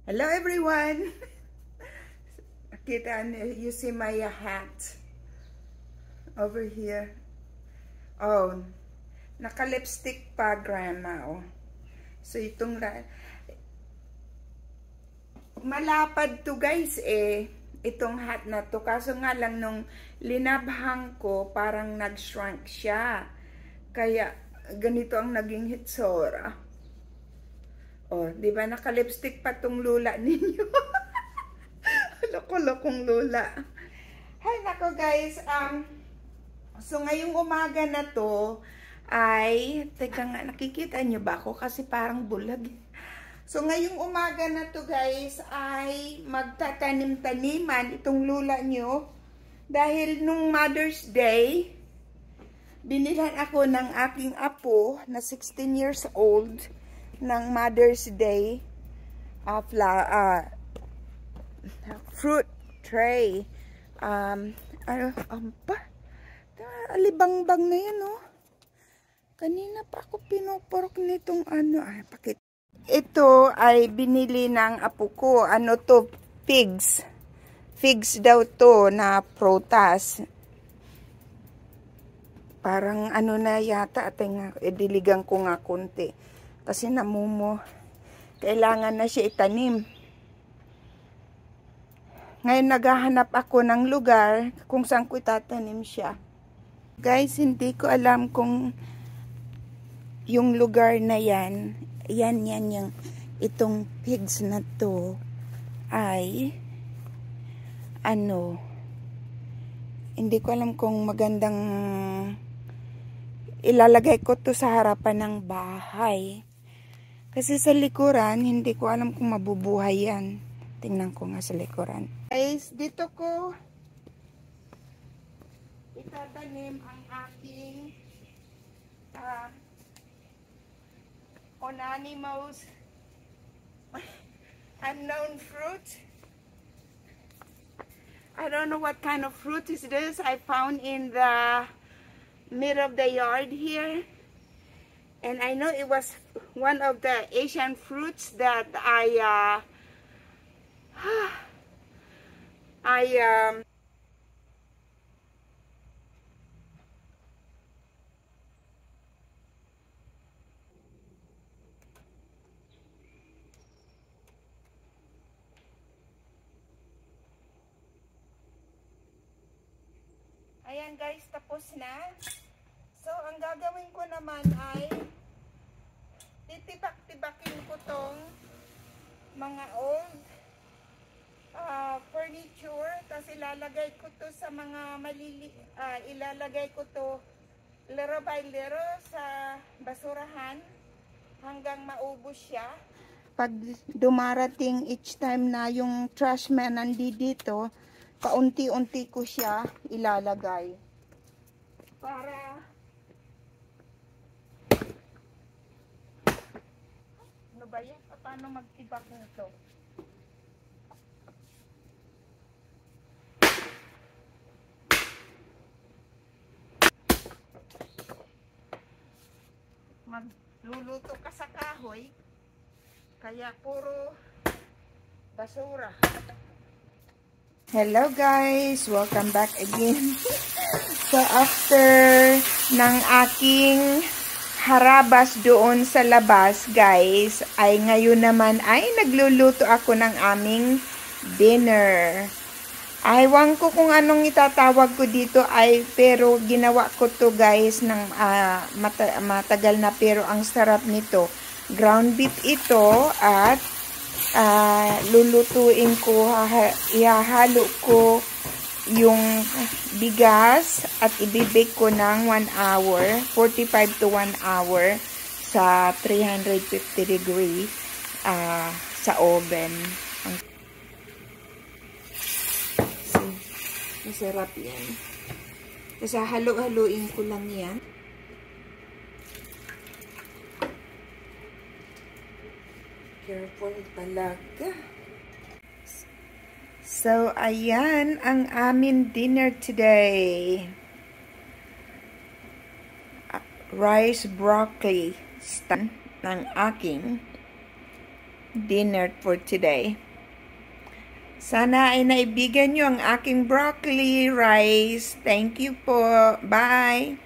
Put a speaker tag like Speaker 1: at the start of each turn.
Speaker 1: Hello everyone! Kita niyo, you see my hat over here. Oh, naka-lipstick pa grandma. Oh. So itong malapad to guys itong hat na to. Kaso nga lang nung linabhang ko, parang nag-shrunk siya. Kaya ganito ang naging hitsura. Oh, di ba naka-lipstick pa tong lula ninyo? Loko-lokong lula. Hay nako guys, so ngayong umaga na to ay, teka nga, nakikita nyo ba ako? Kasi parang bulag. So ngayong umaga na to guys ay magtatanim-taniman itong lula nyo. Dahil nung Mother's Day, binilhan ako ng aking apo na 16 years old ng Mother's Day fruit tray. Alibangbang na yan, oh. Kanina pa ako pinopork nitong pakit. Ito ay binili ng apo ko. Ano to? Figs. Figs daw to na prutas. Parang ano na yata. Diligan ko nga konti. Kasi namumo. Kailangan na siya itanim. Ngayon naghahanap ako ng lugar kung saan ko itatanim siya. Guys, hindi ko alam kung yung lugar na yan, yung itong pigs na to ay hindi ko alam kung magandang ilalagay ko to sa harapan ng bahay. Kasi sa likuran, hindi ko alam kung mabubuhay yan. Tingnan ko nga sa likuran. Guys, dito ko itatanim ang aking anonymous unknown fruit. I don't know what kind of fruit is this. I found in the middle of the yard here. And I know it was one of the Asian fruits that Ayan guys, tapos na. So, ang gagawin ko naman ay titibak-tibakin ko tong mga old furniture. Tapos ilalagay ko to sa mga ilalagay ko to little by little sa basurahan hanggang maubos siya. Pag dumarating each time na yung trash man nandito, paunti-unti ko siya ilalagay. Para ano ba yan? Paano magtibak nito? Magluluto ka sa kahoy, kaya puro basura. Hello guys! Welcome back again. So after ng aking harabas doon sa labas guys, ay ngayon naman ay nagluluto ako ng aming dinner. Aywan ko kung anong itatawag ko dito pero ginawa ko to guys ng matagal na, pero ang sarap nito. Ground beef ito at lulutuin ko, ihahalo ko yung bigas at ibibake ko ng 1 hour, 45 to 1 hour sa 350 degree sa oven. Masarap yan. Kasi halo-haloin ko lang yan. Careful talaga. So, ayan ang aming dinner today. Rice broccoli stand ng aking dinner for today. Sana ay naibigan nyo ang aking broccoli rice. Thank you po. Bye!